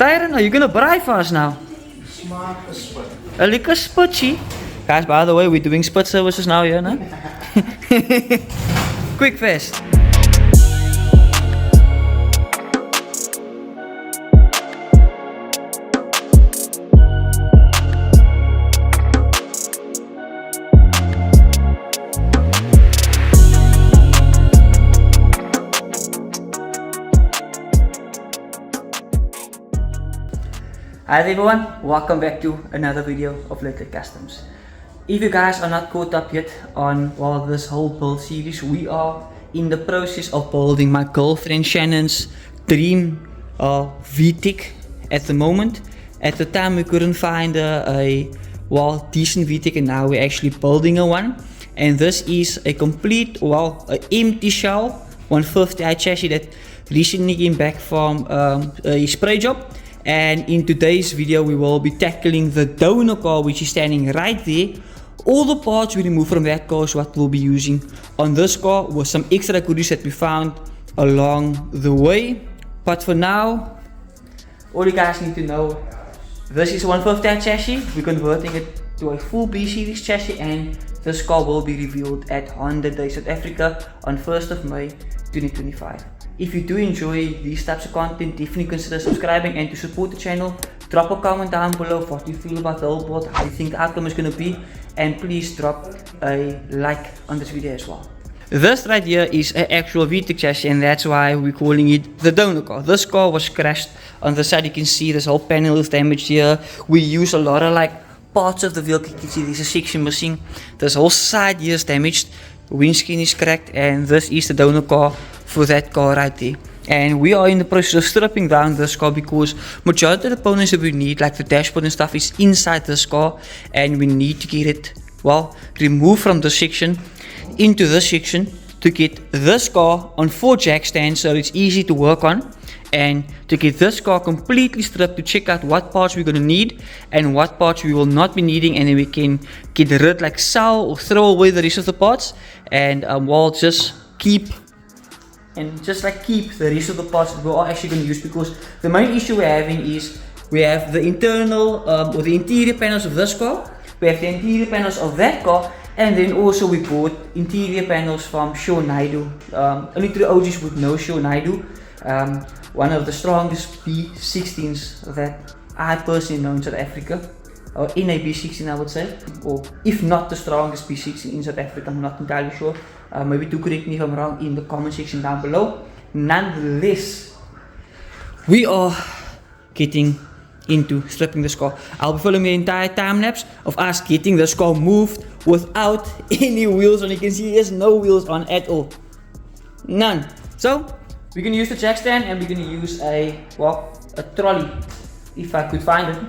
Tyron, are you gonna braai for us now? Smart spit. A lekker spitsie. Guys, by the way, we're doing spit services now here, no? Quick fast. Hi everyone, welcome back to another video of Little Customs. If you guys are not caught up yet on this whole build series, we are in the process of building my girlfriend Shannon's dream VTEC at the moment. At the time we couldn't find a decent VTEC, and now we're actually building a one. And this is a complete, an empty shell 150i chassis that recently came back from a spray job. And in today's video we will be tackling the donor car, which is standing right there. All the parts we removed from that car is what we'll be using on this car, with some extra goodies that we found along the way. But for now, all you guys need to know, this is a 150i chassis. We're converting it to a full B series chassis, and this car will be revealed at Honda Day South Africa on 1st of May 2025. If you do enjoy these types of content, definitely consider subscribing, and to support the channel, drop a comment down below of what you feel about the whole board, how you think the outcome is going to be, and please drop a like on this video as well. This right here is an actual VTEC chassis, and that's why we're calling it the donor car. This car was crashed. On the side you can see this whole panel is damaged here. We use a lot of parts of the vehicle. You can see there's a section missing. This whole side here is damaged. Windscreen is cracked, and this is the donor car for that car right there. And we are in the process of stripping down this car because majority of the components that we need, like the dashboard and stuff, is inside this car, and we need to get it removed from this section into this section to get this car on 4 jack stands, so it's easy to work on, and to get this car completely stripped to check out what parts we're going to need and what parts we will not be needing, and then we can get rid, sell or throw away the rest of the parts, and just keep the rest of the parts that we're actually going to use, because the main issue we're having is we have the internal or the interior panels of this car, we have the interior panels of that car, and then also we bought interior panels from Shannon. Only the OGs would know Shannon, one of the strongest B16s that I personally know in South Africa, or in a B16 I would say, or if not the strongest B16 in South Africa, I'm not entirely sure. Maybe do correct me if I'm wrong in the comment section down below. Nonetheless, we are getting into stripping this car. I'll be filming the entire time lapse of us getting this car moved without any wheels on. You can see there's no wheels on at all, none. So we're gonna use the jack stand, and we're gonna use a trolley if I could find it,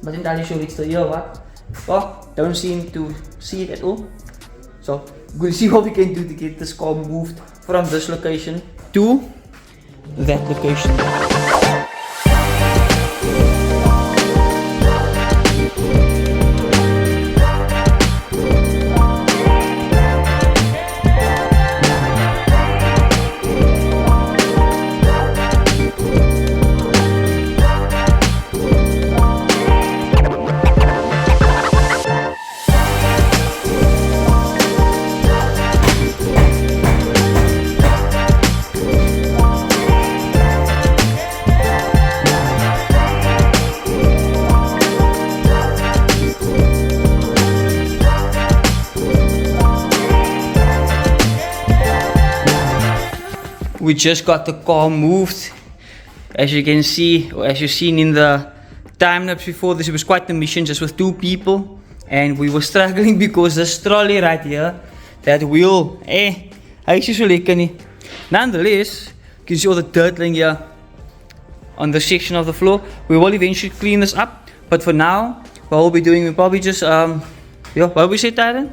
but I'm not sure it's still here. Don't seem to see it at all. So we're gonna see what we can do to get this car moved from this location to that location. We just got the car moved. As you can see, or as you've seen in the time lapse before, this was quite a mission just with 2 people, and we were struggling because this trolley right here, that wheel, nonetheless, you can see all the dirt lying here on the section of the floor. We will eventually clean this up, but for now, what we'll be doing, we'll probably just what we say, Tyron?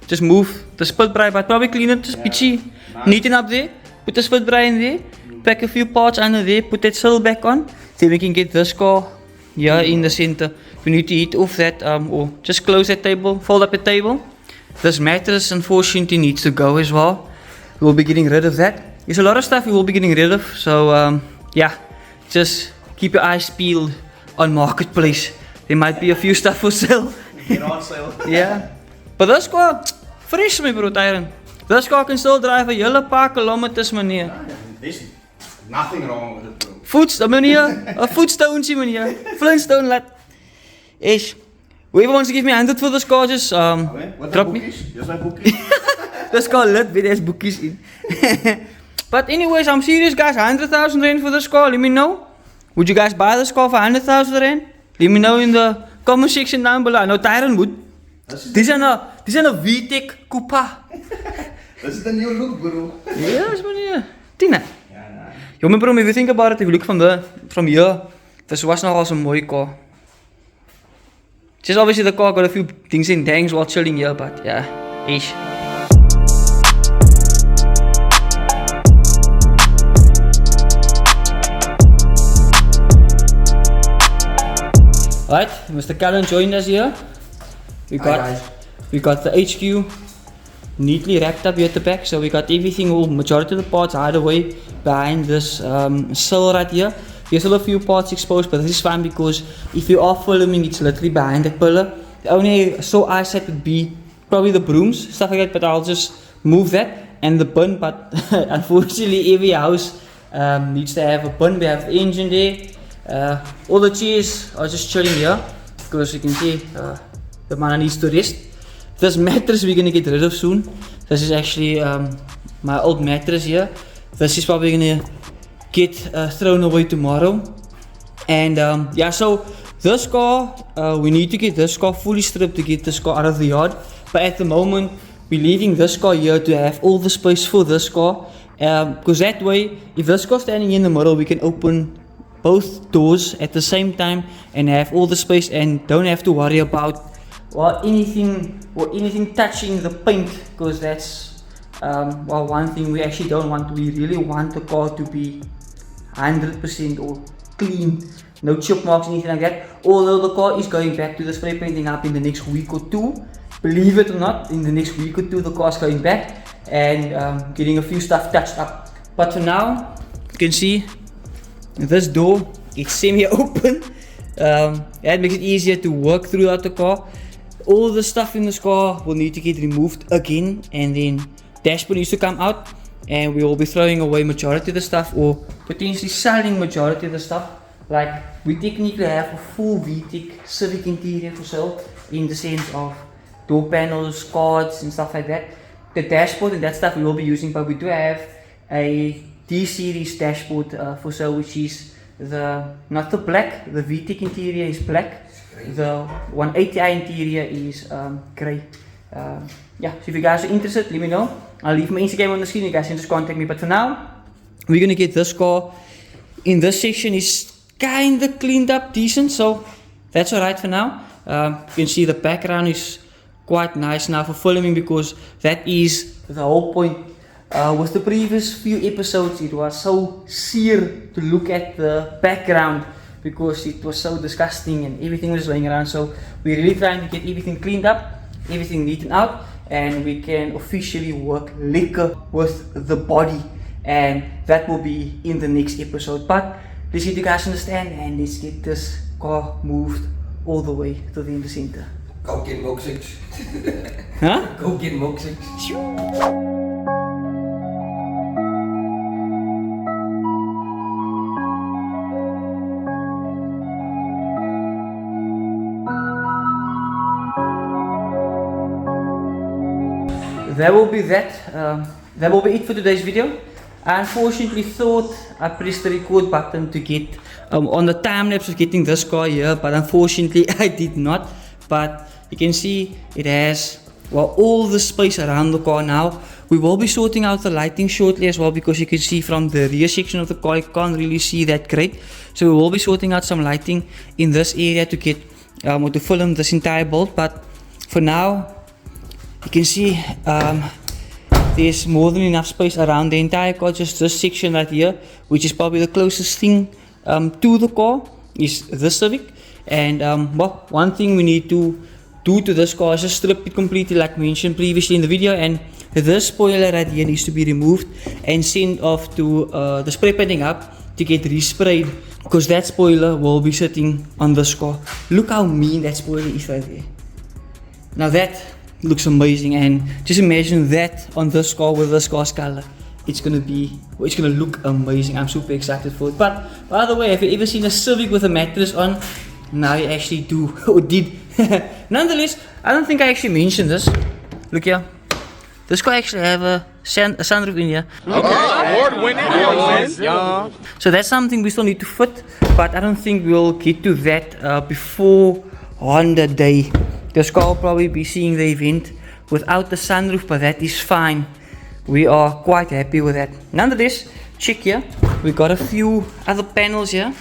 Just move the split braai, but probably clean it just pitchy, neaten up there. Put the split braai in there, pack a few parts under there, put that sill back on, then we can get this car here in the center. We need to heat off that, or just close that table, fold up the table. This mattress unfortunately needs to go as well. We'll be getting rid of that. There's a lot of stuff we will be getting rid of, so yeah, just keep your eyes peeled on Marketplace. There might be a few stuff for sale. Get on sale. Yeah. But this car, fresh my bro, Tyron. This car can still drive a hele paar kilometers, meneer. There's nothing wrong with it, bro. Voetstone, meneer. A Voetstone, meneer. Flintstone, lad. Ish. Whoever wants to give me 100 for this car, just What drop the me. bookies? Here's my bookies. This car lit with there's bookies in. But anyways, I'm serious guys, 100,000 rand for this car, let me know. Would you guys buy this car for 100,000 rand? Let me know in the comment section down below. I know Tyron would. This is a VTEC Coupa. This is the new look, bro. Yes, meneer. Tina. Yeah, nah. Yo, my bro, if you think about it, if you look from here, this was nogal some mooi car. Just obviously the car got a few things in tanks while chilling here, but yeah, ish. Right, Mr. Callan joined us here. We got the HQ neatly wrapped up here at the back, so we got everything, all majority of the parts hide away behind this sill right here. There's still a few parts exposed, but this is fine because if you are filming, it's literally behind that pillar. The only eyesight would be probably the brooms, stuff like that, but I'll just move that and the bin. But unfortunately, every house needs to have a bin. We have the engine there. All the chairs are just chilling here because you can see the man needs to rest. This mattress we're gonna get rid of soon. This is actually my old mattress here. This is probably gonna get thrown away tomorrow. And yeah, so this car, we need to get this car fully stripped to get this car out of the yard. But at the moment, we're leaving this car here to have all the space for this car. Because that way, if this car standing in the middle, we can open both doors at the same time and have all the space and don't have to worry about anything touching the paint, because that's well, one thing we actually don't want. We really want the car to be 100% or clean, no chip marks, anything like that. Although the car is going back to the spray painting up in the next week or two, believe it or not, in the next week or two the car is going back and getting a few stuff touched up. But for now, you can see this door, it's semi-open. That makes it easier to work throughout the car. All the stuff in this car will need to get removed again, and then dashboard needs to come out, and we will be throwing away majority of the stuff or potentially selling majority of the stuff. Like, we technically have a full VTEC Civic interior for sale, in the sense of door panels, cards and stuff like that. The dashboard and that stuff we will be using, but we do have a D-series dashboard for sale, which is not the black, the VTEC interior is black, the 180i interior is grey. Yeah, so if you guys are interested, let me know. I'll leave my Instagram on the screen, you guys can just contact me. But for now, we're gonna get this car in this section is kinda cleaned up decent, so that's alright for now. You can see the background is quite nice now for filming, because that is the whole point. With the previous few episodes, it was so sear to look at the background because it was so disgusting and everything was laying around. So we're really trying to get everything cleaned up, everything neatened out, and we can officially work liquor with the body, and that will be in the next episode. But let's get you guys understand, and let's get this car moved all the way to the in the center. Go get milkshakes. Huh? Go get milkshakes. That will be that will be it for today's video. I unfortunately thought I pressed the record button to get on the time lapse of getting this car here, but unfortunately I did not. But you can see it has, well, all the space around the car now. We will be sorting out the lighting shortly as well, because you can see from the rear section of the car you can't really see that great. So we will be sorting out some lighting in this area to get or to film this entire build. But for now, you can see there's more than enough space around the entire car. Just this section right here, which is probably the closest thing to the car, is this Civic. And well, one thing we need to do to this car is just strip it completely, like mentioned previously in the video. And this spoiler right here needs to be removed and sent off to the spray painting up to get resprayed, because that spoiler will be sitting on this car. Look how mean that spoiler is right there. Now that looks amazing, and just imagine that on this car with this car's color. It's gonna look amazing. I'm super excited for it. But by the way, have you ever seen a Civic with a mattress on? Now you actually do, or did. Nonetheless, I don't think I actually mentioned this. Look here. This car actually have a sunroof in here. Award-winning. So that's something we still need to fit, but I don't think we'll get to that before Honda Day. This car will probably be seeing the event without the sunroof, but that is fine. We are quite happy with that. Nonetheless, check here. We got a few other panels here.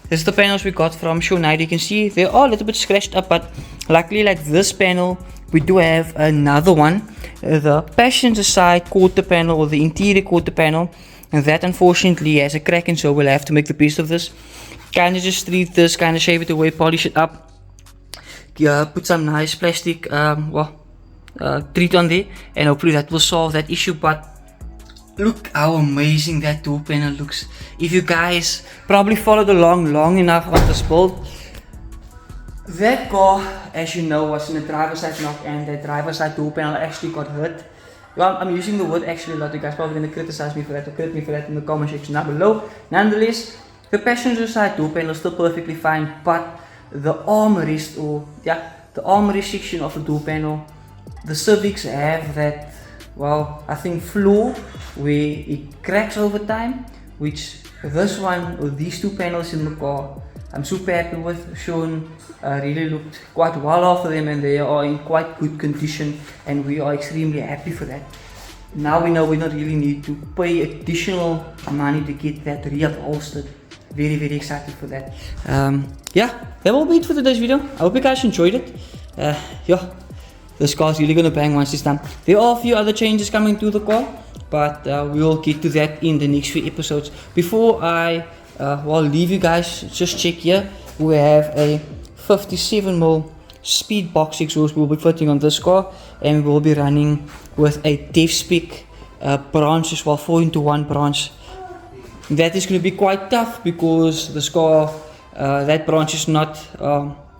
This is the panels we got from Shannon. You can see they are a little bit scratched up, but luckily, like this panel, we do have another one. The passenger side quarter panel, or the interior quarter panel, and that unfortunately has a crack, and so we'll have to make the best of this. Kind of just treat this, kind of shave it away, polish it up. Put some nice plastic treat on there, and hopefully that will solve that issue. But look how amazing that door panel looks. If you guys probably followed along long enough on this build, that car, as you know, was in a driver's side knock, and the driver's side door panel actually got hurt. Well, I'm using the word actually a lot. You guys probably going to criticize me for that, or crit me for that in the comment section down below. Nonetheless, the passenger side door panel is still perfectly fine, but the armrest, or the armrest section of the door panel, the Civics have that, well, I think flaw where it cracks over time, which this one, or these two panels in the car, I'm super happy with. Sean really looked quite well after them, and they are in quite good condition, and we are extremely happy for that. Now we know we don't really need to pay additional money to get that reupholstered. Very, very excited for that. Yeah, that will be it for today's video. I hope you guys enjoyed it. Yeah, this car is really gonna bang once it's done. There are a few other changes coming to the car, but we will get to that in the next few episodes. Before I leave you guys, just check here. We have a 57mm speed box exhaust we'll be fitting on this car, and we'll be running with a def spec branch as well, 4x1 branch. That is going to be quite tough because this car, that branch is not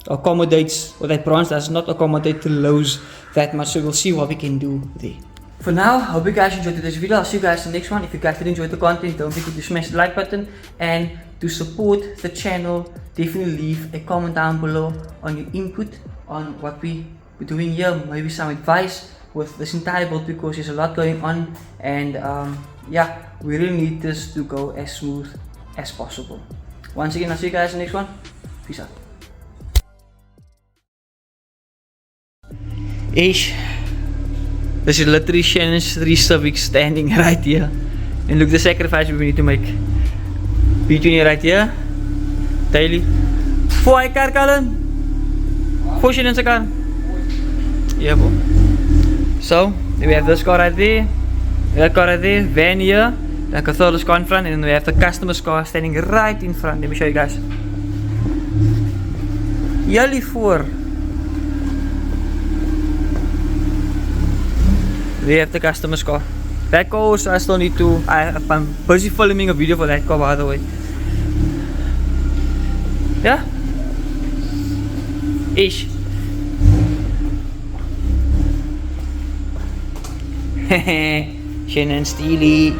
accommodates, or that branch does not accommodate the lows that much, so we'll see what we can do there. For now, I hope you guys enjoyed today's video. I'll see you guys in the next one. If you guys did enjoy the content, don't forget to smash the like button, and to support the channel, definitely leave a comment down below on your input on what we're doing here, maybe some advice with this entire build, because there's a lot going on, and yeah, we really need this to go as smooth as possible. Once again, I'll see you guys in the next one. Peace out. Ish. This is literally Shannon's 3 Civics standing right here. And look the sacrifice we need to make. Between you right here. Daily. For my car, Colin. For Shannon's car. Yeah, bro. So, we have this car right there. That car right there. Van here. Like a third car in front. And then we have the customer's car standing right in front. Let me show you guys. Jullie voor. We have the customer's car. That car also, I still need to, I'm busy filming a video for that car, by the way. Yeah? Ish. Shannon Steely.